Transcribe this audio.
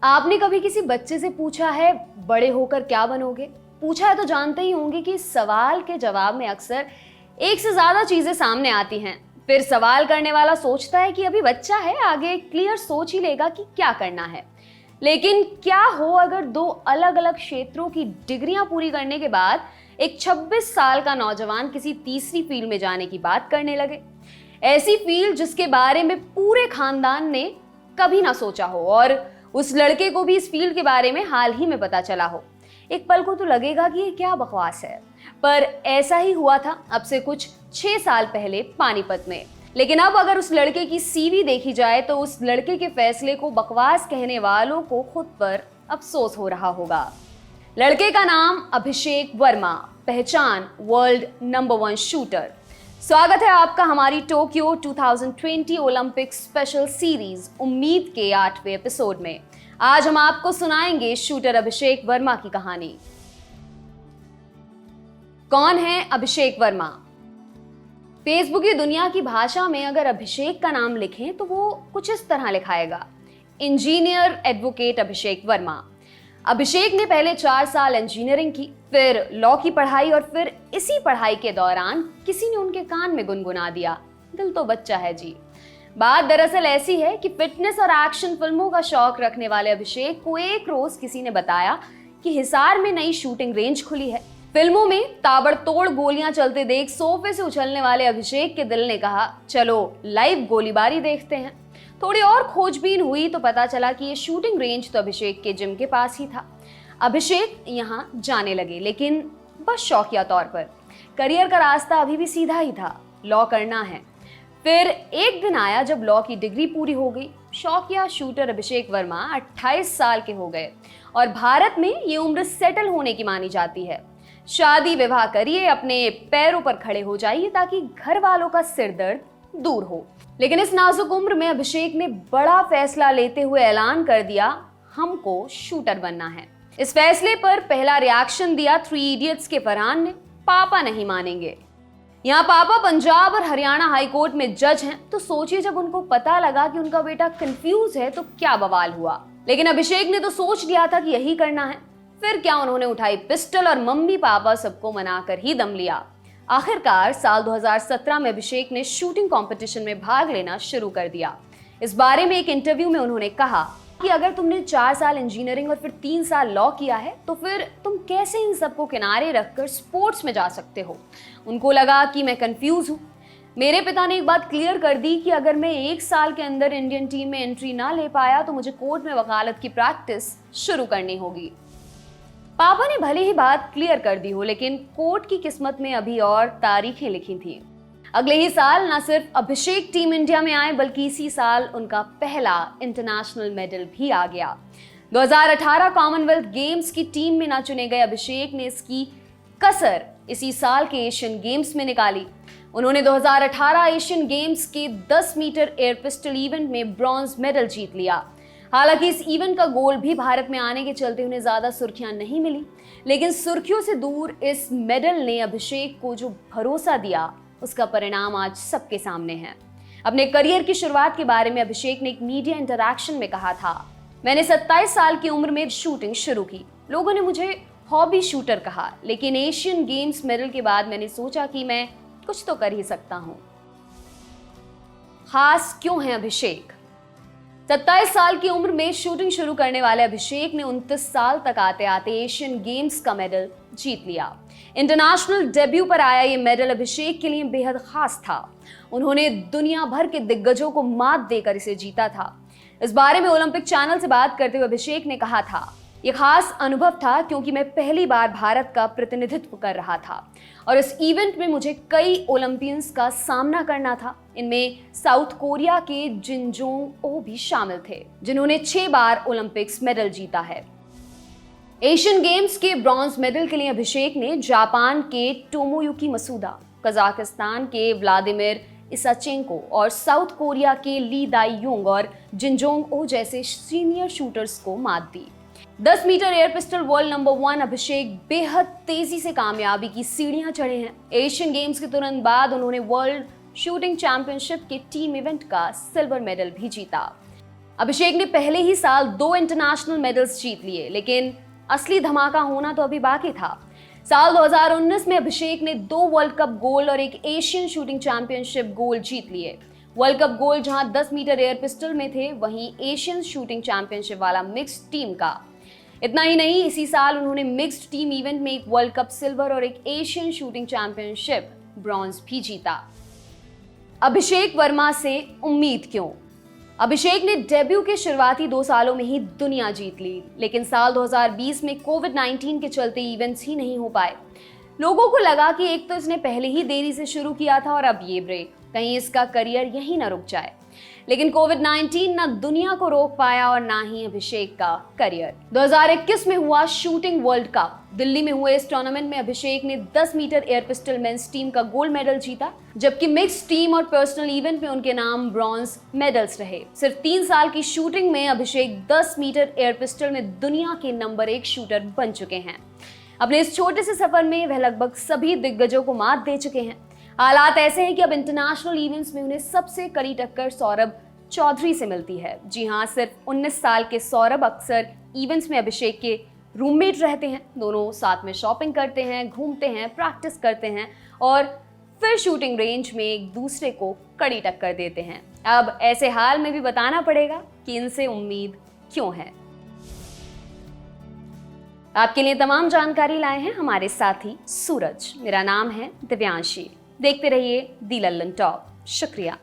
आपने कभी किसी बच्चे से पूछा है बड़े होकर क्या बनोगे? पूछा है तो जानते ही होंगे कि सवाल के जवाब में अक्सर एक से ज्यादा चीजें सामने आती हैं। फिर सवाल करने वाला सोचता है कि अभी बच्चा है, आगे क्लियर सोच ही लेगा कि क्या करना है। लेकिन क्या हो अगर दो अलग अलग क्षेत्रों की डिग्रियां पूरी करने के बाद एक 26 साल का नौजवान किसी तीसरी फील्ड में जाने की बात करने लगे। ऐसी फील्ड जिसके बारे में पूरे खानदान ने कभी ना सोचा हो और उस लड़के को भी इस फील्ड के बारे में हाल ही में पता चला हो। एक पल को तो लगेगा कि ये क्या बकवास है, पर ऐसा ही हुआ था अब से कुछ 6 साल पहले पानीपत में। लेकिन अब अगर उस लड़के की सीवी देखी जाए तो उस लड़के के फैसले को बकवास कहने वालों को खुद पर अफसोस हो रहा होगा। लड़के का नाम अभिषेक वर्मा, पहचान वर्ल्ड नंबर 1 शूटर। स्वागत है आपका हमारी टोक्यो 2020 ओलंपिक स्पेशल सीरीज उम्मीद के 8वें एपिसोड में। आज हम आपको सुनाएंगे शूटर अभिषेक वर्मा की कहानी। कौन है अभिषेक वर्मा? फेसबुक की दुनिया की भाषा में अगर अभिषेक का नाम लिखें तो वो कुछ इस तरह लिखाएगा, इंजीनियर एडवोकेट अभिषेक वर्मा। अभिषेक ने पहले 4 साल इंजीनियरिंग की, फिर लॉ की पढ़ाई और फिर इसी पढ़ाई के दौरान किसी ने उनके कान में गुनगुना दिया, दिल तो बच्चा है जी। बात दरअसल ऐसी है कि फिटनेस और एक्शन फिल्मों का शौक रखने वाले अभिषेक को एक रोज किसी ने बताया कि हिसार में नई शूटिंग रेंज खुली है। फिल्मों में ताबड़तोड़ गोलियां चलते देख सोफे से उछलने वाले अभिषेक के दिल ने कहा, चलो लाइव गोलीबारी देखते हैं। थोड़ी और खोजबीन हुई तो पता चला कि ये शूटिंग रेंज तो अभिषेक के जिम के पास ही था। अभिषेक यहाँ जाने लगे, लेकिन बस शौकिया तौर पर। करियर का रास्ता अभी भी सीधा ही था, लॉ करना है। फिर एक दिन आया जब लॉ की डिग्री पूरी हो गई। शौकिया शूटर अभिषेक वर्मा 28 साल के हो गए और भारत में ये उम्र सेटल होने की मानी जाती है। शादी विवाह करिए, अपने पैरों पर खड़े हो जाइए ताकि घर वालों का सिर दर्द दूर हो। लेकिन इस नाजुक उम्र में अभिषेक ने बड़ा फैसला लेते हुए ऐलान कर दिया, हमको शूटर बनना है। इस फैसले पर पहला रिएक्शन दिया 3 इडियट्स के फरहान ने, पापा नहीं मानेंगे। यहाँ पापा पंजाब और हरियाणा हाईकोर्ट में जज हैं, तो सोचिए जब उनको पता लगा कि उनका बेटा कंफ्यूज है तो क्या बवाल हुआ। लेकिन अभिषेक ने तो सोच लिया था कि यही करना है। फिर क्या, उन्होंने उठाई पिस्टल और मम्मी पापा सबको मनाकर ही दम लिया। आखिरकार साल 2017 में अभिषेक ने शूटिंग कंपटीशन में भाग लेना शुरू कर दिया। इस बारे में एक इंटरव्यू में उन्होंने कहा कि अगर तुमने 4 साल इंजीनियरिंग और फिर 3 साल लॉ किया है तो फिर तुम कैसे इन सबको किनारे रखकर स्पोर्ट्स में जा सकते हो। उनको लगा कि मैं कंफ्यूज हूँ। मेरे पिता ने एक बात क्लियर कर दी कि अगर मैं 1 साल के अंदर इंडियन टीम में एंट्री ना ले पाया तो मुझे कोर्ट में वकालत की प्रैक्टिस शुरू करनी होगी। पापा ने भले ही बात क्लियर कर दी हो, लेकिन कोर्ट की किस्मत में अभी और तारीखें लिखी थी। अगले ही साल न सिर्फ अभिषेक टीम इंडिया में आए, बल्कि इसी साल उनका पहला इंटरनेशनल मेडल भी आ गया। 2018 कॉमनवेल्थ गेम्स की टीम में न चुने गए अभिषेक ने इसकी कसर इसी साल के एशियन गेम्स में निकाली। उन्होंने 2018 एशियन गेम्स के 10 मीटर एयर पिस्टल इवेंट में ब्रॉन्ज मेडल जीत लिया। हालांकि इस इवेंट का गोल भी भारत में आने के चलते उन्हें ज्यादा सुर्खियां नहीं मिली, लेकिन सुर्खियों से दूर इस मेडल ने अभिषेक को जो भरोसा दिया उसका परिणाम आज सबके सामने है। अपने करियर की शुरुआत के बारे में अभिषेक ने एक मीडिया इंटरैक्शन में कहा था, मैंने 27 साल की उम्र में शूटिंग शुरू की। लोगों ने मुझे हॉबी शूटर कहा, लेकिन एशियन गेम्स मेडल के बाद मैंने सोचा कि मैं कुछ तो कर ही सकता हूं। खास क्यों है अभिषेक? 27 साल की उम्र में शूटिंग शुरू करने वाले अभिषेक ने 29 साल तक आते आते एशियन गेम्स का मेडल जीत लिया। इंटरनेशनल डेब्यू पर आया ये मेडल अभिषेक के लिए बेहद खास था। उन्होंने दुनिया भर के दिग्गजों को मात देकर इसे जीता था। इस बारे में ओलंपिक चैनल से बात करते हुए अभिषेक ने कहा था, ये खास अनुभव था क्योंकि मैं पहली बार भारत का प्रतिनिधित्व कर रहा था और इस इवेंट में मुझे कई ओलंपियंस का सामना करना था। इनमें साउथ कोरिया के जिन जोंग ओ भी शामिल थे, जिन्होंने 6 बार ओलंपिक्स मेडल जीता है। एशियन गेम्स के ब्रॉन्ज मेडल के लिए अभिषेक ने जापान के टोमोयुकी मसूदा, कजाकिस्तान के व्लादिमीर इसाचेंको और साउथ कोरिया के ली दाई योंग और जिनजोंग ओ जैसे सीनियर शूटर्स को मात दी। 10 metre air pistol world number 1 Abhishek बेहद तेजी से कामयाबी की सीढ़ियां चढ़े हैं। एशियन गेम्स के तुरंत बाद उन्होंने वर्ल्ड शूटिंग चैंपियनशिप के टीम इवेंट का सिल्वर मेडल भी जीता। अभिषेक ने पहले ही साल 2 इंटरनेशनल मेडल्स जीत लिए, लेकिन असली धमाका होना तो अभी बाकी था। साल 2019 में अभिषेक ने 2 वर्ल्ड कप गोल्ड और एक एशियन शूटिंग चैंपियनशिप गोल्ड जीत लिए। वर्ल्ड कप गोल्ड जहां 10 मीटर एयर पिस्टल में थे, वहीं एशियन शूटिंग चैंपियनशिप वाला मिक्स्ड टीम का। इतना ही नहीं, इसी साल उन्होंने मिक्स्ड टीम इवेंट में एक वर्ल्ड कप सिल्वर और एक एशियन शूटिंग चैंपियनशिप ब्रॉन्ज भी जीता। अभिषेक वर्मा से उम्मीद क्यों? अभिषेक ने डेब्यू के शुरुआती 2 सालों में ही दुनिया जीत ली, लेकिन साल 2020 में कोविड-19 के चलते इवेंट्स ही नहीं हो पाए। लोगों को लगा कि एक तो इसने पहले ही देरी से शुरू किया था और अब ये ब्रेक, कहीं इसका करियर यहीं ना रुक जाए। लेकिन कोविड-19 ना दुनिया को रोक पाया और ना ही अभिषेक का करियर। 2021 में हुआ शूटिंग वर्ल्ड कप। दिल्ली में हुए इस टूर्नामेंट में अभिषेक ने 10 metre air pistol men's team का गोल्ड मेडल जीता, जबकि मिक्स्ड टीम और पर्सनल इवेंट में उनके नाम ब्रॉन्ज मेडल्स रहे। सिर्फ 3 साल की शूटिंग में अभिषेक 10 मीटर एयर पिस्टल में दुनिया के नंबर 1 शूटर बन चुके हैं। अपने इस छोटे से सफर में वह लगभग सभी दिग्गजों को मात दे चुके हैं। हालात ऐसे हैं कि अब इंटरनेशनल इवेंट्स में उन्हें सबसे कड़ी टक्कर सौरभ चौधरी से मिलती है। जी हाँ, सिर्फ 19 साल के सौरभ अक्सर इवेंट्स में अभिषेक के रूममेट रहते हैं। दोनों साथ में शॉपिंग करते हैं, घूमते हैं, प्रैक्टिस करते हैं और फिर शूटिंग रेंज में एक दूसरे को कड़ी टक्कर देते हैं। अब ऐसे हाल में भी बताना पड़ेगा कि इनसे उम्मीद क्यों है। आपके लिए तमाम जानकारी लाए हैं हमारे साथी सूरज। मेरा नाम है दिव्यांशी। देखते रहिए दी लल्लन टॉप। शुक्रिया।